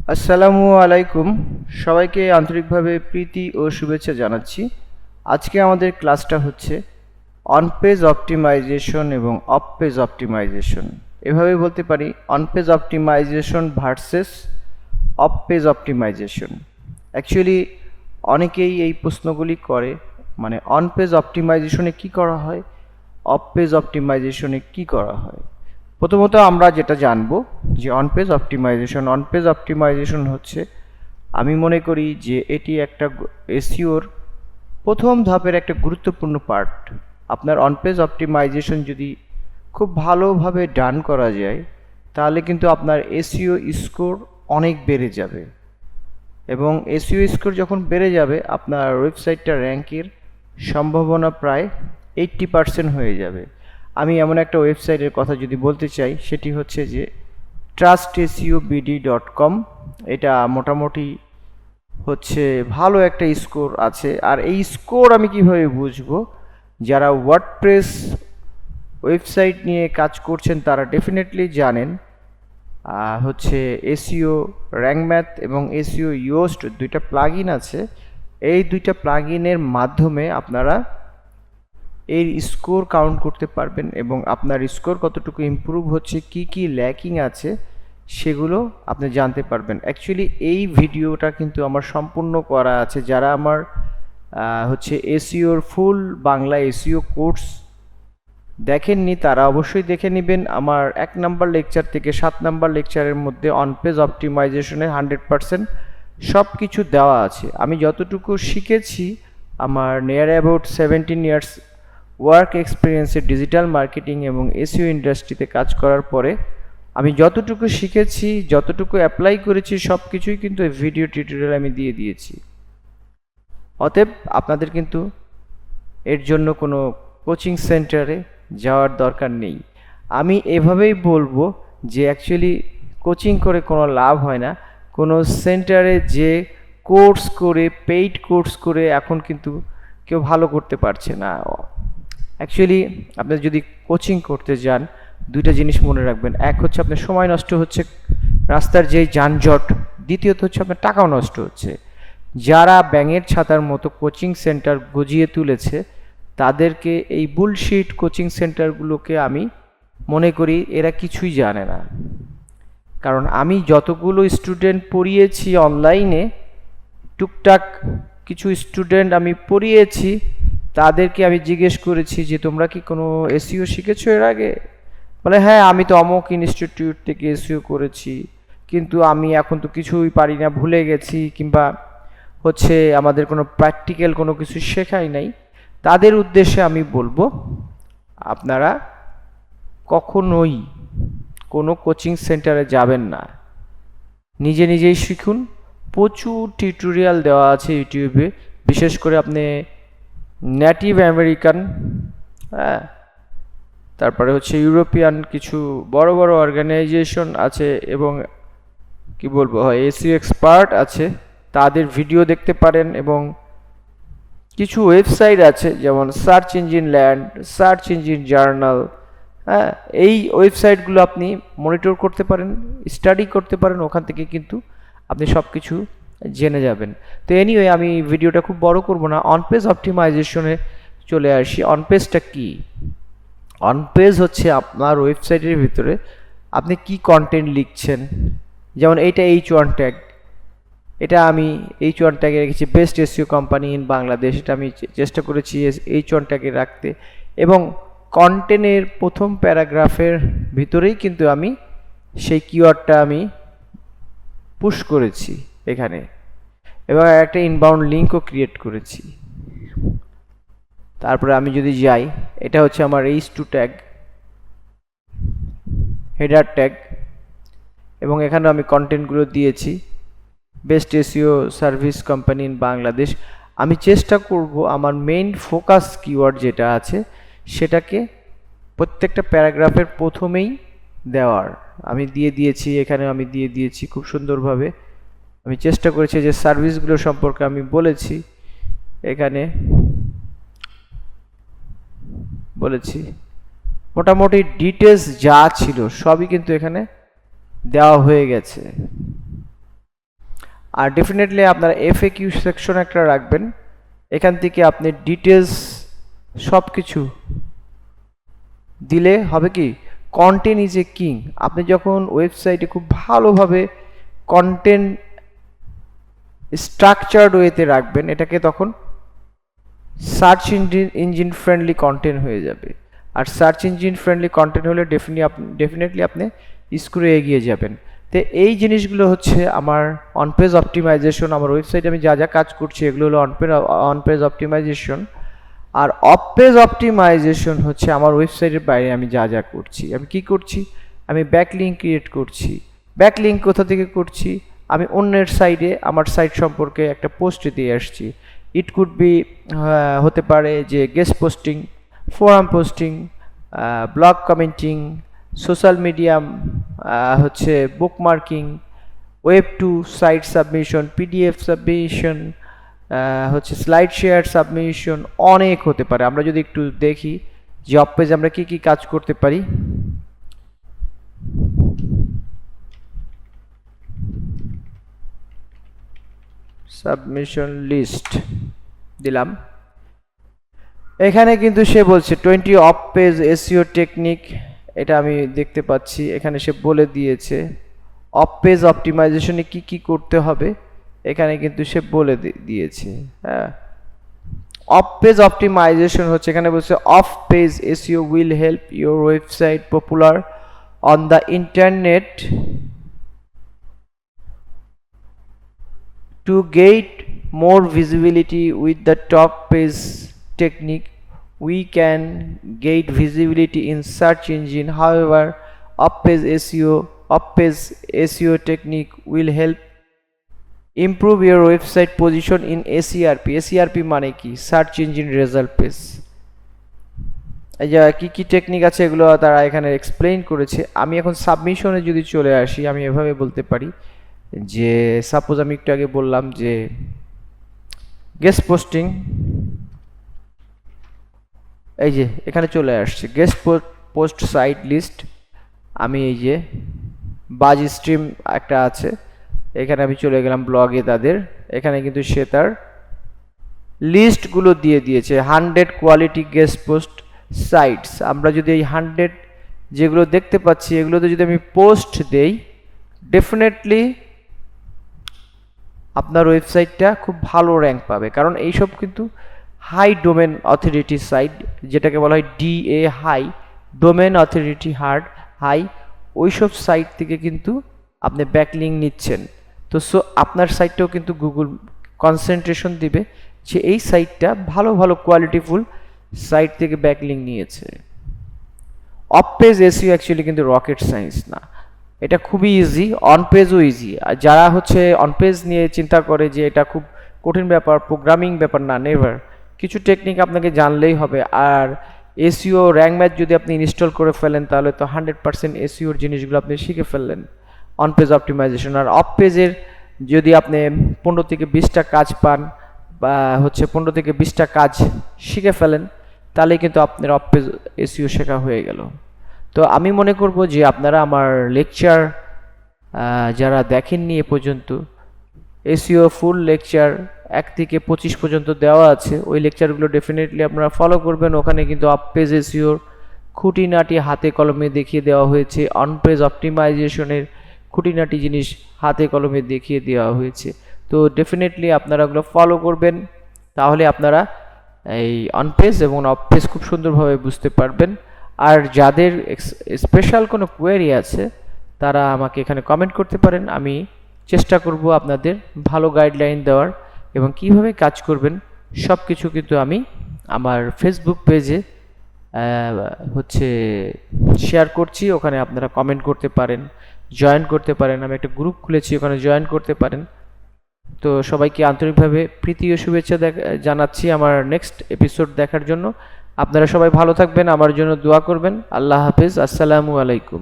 আসসালামু আলাইকুম। সবাইকে আন্তরিকভাবে প্রীতি ও শুভেচ্ছা জানাচ্ছি। আজকে আমাদের ক্লাসটা হচ্ছে অন পেজ অপটিমাইজেশন এবং অফ পেজ অপটিমাইজেশন। এভাবে বলতে পারি on page optimization versus off page optimization. Actually অনেকেই এই প্রশ্নগুলি করে, মানে অন পেজ অপটিমাইজেশনে কী করা হয়, অফ পেজ অপটিমাইজেশনে কী করা হয়। প্রথমত আমরা যেটা জানবো যে অন পেজ অপটিমাইজেশন হচ্ছে, আমি মনে করি যে এটি একটা এসইওর প্রথম ধাপের একটা গুরুত্বপূর্ণ পার্ট। আপনার অন পেজ অপটিমাইজেশন যদি খুব ভালোভাবে ডান করা যায় তাহলে কিন্তু আপনার এসইও স্কোর অনেক বেড়ে যাবে, এবং এসইও স্কোর যখন বেড়ে যাবে আপনার ওয়েবসাইটটা র্যাঙ্কের সম্ভাবনা প্রায় 80% হয়ে যাবে। আমি এমন একটা ওয়েবসাইটের কথা যদি বলতে চাই, সেটি হচ্ছে যে trustseobd.com। এটা মোটামুটি হচ্ছে ভালো একটা স্কোর আছে। আর এই স্কোর আমি কিভাবে বুঝবো? যারা ওয়ার্ডপ্রেস ওয়েবসাইট নিয়ে কাজ করছেন তারা ডেফিনেটলি জানেন হচ্ছে এসইও র্যাঙ্ক ম্যাথ এবং এসইও ইয়োস্ট দুইটা প্লাগইন আছে। এই দুইটা প্লাগইনের মাধ্যমে আপনারা এর স্কোর কাউন্ট করতে পারবেন এবং আপনার স্কোর কতটুকু ইমপ্রুভ হচ্ছে, কি কি ল্যাকিং আছে সেগুলো আপনি জানতে পারবেন। অ্যাকচুয়ালি এই ভিডিওটা কিন্তু আমার সম্পূর্ণ করা আছে, যারা আমার হচ্ছে এসইওর ফুল বাংলা এসইও কোর্স দেখেননি তারা অবশ্যই দেখে নেবেন। আমার 1 নাম্বার লেকচার থেকে 7 নাম্বার লেকচারের মধ্যে অন পেজ অপটিমাইজেশনের 100% সব কিছু দেওয়া আছে। আমি যতটুকু শিখেছি আমার নিয়ার অ্যাবাউট 17 ইয়ার্স ওয়ার্ক এক্সপিরিয়েন্সে ডিজিটাল মার্কেটিং এবং এসইও ইন্ডাস্ট্রিতে কাজ করার পরে আমি যতটুকু শিখেছি, যতটুকু অ্যাপ্লাই করেছি, সব কিছুই কিন্তু এই ভিডিও টিউটোরিয়াল আমি দিয়ে দিয়েছি। অতএব আপনাদের কিন্তু এর জন্য কোনো কোচিং সেন্টারে যাওয়ার দরকার নেই। আমি এভাবেই বলবো যে অ্যাকচুয়ালি কোচিং করে কোনো লাভ হয় না। কোনো সেন্টারে যে কোর্স করে, পেইড কোর্স করে এখন কিন্তু কেউ ভালো করতে পারছে না। অ্যাকচুয়ালি আপনি যদি কোচিং করতে যান, দুইটা জিনিস মনে রাখবেন। এক হচ্ছে আপনার সময় নষ্ট হচ্ছে, রাস্তার যেই যানজট। দ্বিতীয়ত হচ্ছে আপনার টাকাও নষ্ট হচ্ছে। যারা ব্যাঙের ছাতার মতো কোচিং সেন্টার গজিয়ে তুলেছে তাদেরকে, এই বুলশিট কোচিং সেন্টারগুলোকে আমি মনে করি এরা কিছুই জানে না। কারণ আমি যতগুলো স্টুডেন্ট পড়িয়েছি অনলাইনে, টুকটাক কিছু স্টুডেন্ট আমি পড়িয়েছি, তাদেরকে আমি জিজ্ঞেস করেছি যে তোমরা কি কোনো এসইও শিখেছো এর আগে? বলে হ্যাঁ, আমি তো অমুক ইনস্টিটিউট থেকে এসইও করেছি, কিন্তু আমি এখন তো কিছুই পারি না, ভুলে গেছি, কিংবা হচ্ছে আমাদের কোনো প্র্যাকটিক্যাল কোনো কিছু শেখাই নাই। তাদের উদ্দেশ্যে আমি বলবো আপনারা কখনোই কোনো কোচিং সেন্টারে যাবেন না, নিজে নিজেই শিখুন। প্রচুর টিউটোরিয়াল দেওয়া আছে ইউটিউবে, বিশেষ করে আপনি নেটিভ আমেরিকান, হ্যাঁ, তারপরে হচ্ছে ইউরোপিয়ান কিছু বড় বড় অর্গানাইজেশন আছে এবং কি বলবো হয় এসইও এক্সপার্ট আছে, তাদের ভিডিও দেখতে পারেন। এবং কিছু ওয়েবসাইট আছে যেমন search engine land, search engine journal, হ্যাঁ, এই ওয়েবসাইটগুলো আপনি মনিটর করতে পারেন, স্টাডি করতে পারেন, ওখান থেকে কিন্তু আপনি সব কিছু জেনে যাবেন। তো এনিওয়ে আমি ভিডিওটা খুব বড় করব না, অন পেজ অপটিমাইজেশনে চলে আসি। অন পেজটা কি? অন পেজ হচ্ছে আপনার ওয়েবসাইটের ভিতরে আপনি কি কন্টেন্ট লিখছেন। যেমন এইটা H1 ট্যাগ, এটা আমি H1 ট্যাগে রেখেছি best SEO company in Bangladesh. এটা আমি চেষ্টা করেছি H1 ট্যাগে রাখতে, এবং কন্টেন্টের প্রথম প্যারাগ্রাফের ভিতরেই কিন্তু আমি সেই কিওয়ার্ডটা আমি পুশ করেছি এখানে, এবং একটা ইনবাউন্ড লিঙ্কও ক্রিয়েট করেছি। তারপরে আমি যদি যাই, এটা হচ্ছে আমার H2 ট্যাগ, হেডার ট্যাগ, এবং এখানে আমি কন্টেন্টগুলো দিয়েছি best SEO service company in Bangladesh. আমি চেষ্টা করব আমার মেইন ফোকাস কিওয়ার্ড যেটা আছে সেটাকে প্রত্যেকটা প্যারাগ্রাফের প্রথমেই দেওয়ার। আমি দিয়ে দিয়েছি, এখানে আমি দিয়ে দিয়েছি খুব সুন্দরভাবে। আমি চেষ্টা করেছি যে সার্ভিসগুলো সম্পর্কে আমি বলেছি, এখানে বলেছি মোটামুটি ডিটেলস যা ছিল সবই কিন্তু এখানে দেওয়া হয়ে গেছে। আর ডেফিনেটলি আপনারা এফএকিউ সেকশন একটা রাখবেন, এখান থেকে আপনি ডিটেলস সব কিছু দিলে হবে কি, কন্টেন্ট ইজ এ কিং। আপনি যখন ওয়েবসাইটে খুব ভালোভাবে কন্টেন্ট স্ট্রাকচার্ড ওয়েতে রাখবেন, এটাকে তখন সার্চ ইঞ্জিন ফ্রেন্ডলি কন্টেন্ট হয়ে যাবে। আর সার্চ ইঞ্জিন ফ্রেন্ডলি কন্টেন্ট হলে ডেফিনেটলি আপনি স্কোরে এগিয়ে যাবেন। তো এই জিনিসগুলো হচ্ছে আমার অন পেজ অপটিমাইজেশন। আমার ওয়েবসাইটে আমি যা যা কাজ করছি এগুলো হলো অন পেজ অপটিমাইজেশন। আর অফ পেজ অপটিমাইজেশন হচ্ছে আমার ওয়েবসাইটের বাইরে আমি যা যা করছি। আমি কি করছি, আমি ব্যাকলিঙ্ক ক্রিয়েট করছি। ব্যাকলিঙ্ক কোথা থেকে করছি, আমি অন্যের সাইডে আমার সাইট সম্পর্কে একটা পোস্ট দিয়ে আসছি। ইট কুড বি হতে পারে যে guest posting, forum posting, blog commenting, social medium, হচ্ছে bookmarking, web two site submission, PDF submission, হচ্ছে স্লাইড শেয়ার সাবমিশন, অনেক হতে পারে। আমরা যদি একটু দেখি যে অফ পেজ আমরা কি কি কাজ করতে পারি। সাবমিশন লিস্ট দিলাম, এখানে কিন্তু সে বলছে 20 অফ পেজ এসইও টেকনিক, এটা আমি দেখতে পাচ্ছি। এখানে সে বলে দিয়েছে অফ পেজ অপটিমাইজেশনে কি কি করতে হবে, এখানে কিন্তু সে বলে দিয়েছে। হ্যাঁ, অফ পেজ অপটিমাইজেশন হচ্ছে, এখানে বলছে of page SEO will help your website popular on the internet to get more visibility. With the top page technique we can get visibility in search engine. However, off page SEO technique will help improve your website position in SERP. SERP মানে কি, search engine result page. এই যে কি কি technique আছে এগুলো তারা এখানে এক্সপ্লেইন করেছে। আমি এখন সাবমিশনে যদি চলে আসি, আমি এভাবে বলতে পারি যে সাপোজ আমি একটু আগে বললাম যে গেস্ট পোস্টিং, এই যে এখানে চলে আসছে গেস্ট পোস্ট সাইট লিস্ট। আমি এই যে বাজ স্ট্রিম একটা আছে, এখানে আমি চলে গেলাম ব্লগে তাদের, এখানে কিন্তু সে তার লিস্টগুলো দিয়ে দিয়েছে 100 কোয়ালিটি গেস্ট পোস্ট সাইটস। আমরা যদি এই 100 যেগুলো দেখতে পাচ্ছি এগুলোতে যদি আমি পোস্ট দেই, ডেফিনেটলি আপনার ওয়েবসাইটটা খুব ভালো র্যাঙ্ক পাবে। কারণ এইসব কিন্তু হাই ডোমেন অথরিটি সাইট, যেটাকে বলা হয় DA high, domain authority high, ওইসব সাইট থেকে কিন্তু আপনি ব্যাকলিঙ্ক নিচ্ছেন। তো আপনার সাইটটাও কিন্তু গুগল কনসেন্ট্রেশন দিবে যে এই সাইটটা ভালো ভালো কোয়ালিটিফুল সাইট থেকে ব্যাকলিঙ্ক নিয়েছে। অফ পেজ এসইও অ্যাকচুয়ালি কিন্তু রকেট সায়েন্স না, এটা খুবই ইজি, অন পেজও ইজি। আর যারা হচ্ছে অন পেজ নিয়ে চিন্তা করে যে এটা খুব কঠিন ব্যাপার, প্রোগ্রামিং ব্যাপার, না, নেভার। কিছু টেকনিক আপনাকে জানলেই হবে। আর এসইও র্যাঙ্ক ম্যাচ যদি আপনি ইনস্টল করে ফেলেন তাহলে তো 100% এসইওর জিনিসগুলো আপনি শিখে ফেললেন অন পেজ অপটিমাইজেশন। আর অফ পেজের যদি আপনি 15 থেকে 20টা কাজ পান বা হচ্ছে 15 থেকে 20টা কাজ শিখে ফেলেন, তাহলে কিন্তু আপনার অফ পেজ এসইও শেখা হয়ে গেল। তো আমি মনে করব যে আপনারা আমার লেকচার যারা দেখেননি এ পর্যন্ত, এসইও ফুল লেকচার 1 থেকে 25 পর্যন্ত দেওয়া আছে, ওই লেকচারগুলো ডেফিনেটলি আপনারা ফলো করবেন। ওখানে কিন্তু অফ পেজ এসইওর খুঁটিনাটি হাতে কলমে দেখিয়ে দেওয়া হয়েছে, অন পেজ অপটিমাইজেশনের খুঁটিনাটি জিনিস হাতে কলমে দেখিয়ে দেওয়া হয়েছে। তো ডেফিনেটলি আপনারা ওগুলো ফলো করবেন, তাহলে আপনারা এই অন পেজ এবং অফ পেজ খুব সুন্দরভাবে বুঝতে পারবেন। আর যাদের স্পেশাল কোনো কোয়েরি আছে তারা আমাকে এখানে কমেন্ট করতে পারেন, আমি চেষ্টা করব আপনাদের ভালো গাইডলাইন দেওয়ার এবং কিভাবে কাজ করবেন সব কিছু কিন্তু আমি আমার ফেসবুক পেজে হচ্ছে শেয়ার করছি। ওখানে আপনারা কমেন্ট করতে পারেন, জয়েন করতে পারেন, আমি একটা গ্রুপ খুলেছি, ওখানে জয়েন করতে পারেন। তো সবাইকে আন্তরিকভাবে প্রীতি ও শুভেচ্ছা জানাচ্ছি আমার নেক্সট এপিসোড দেখার জন্য। আপনারা সবাই ভালো থাকবেন, আমার জন্য দোয়া করবেন। আল্লাহ হাফেজ, আসসালামু আলাইকুম।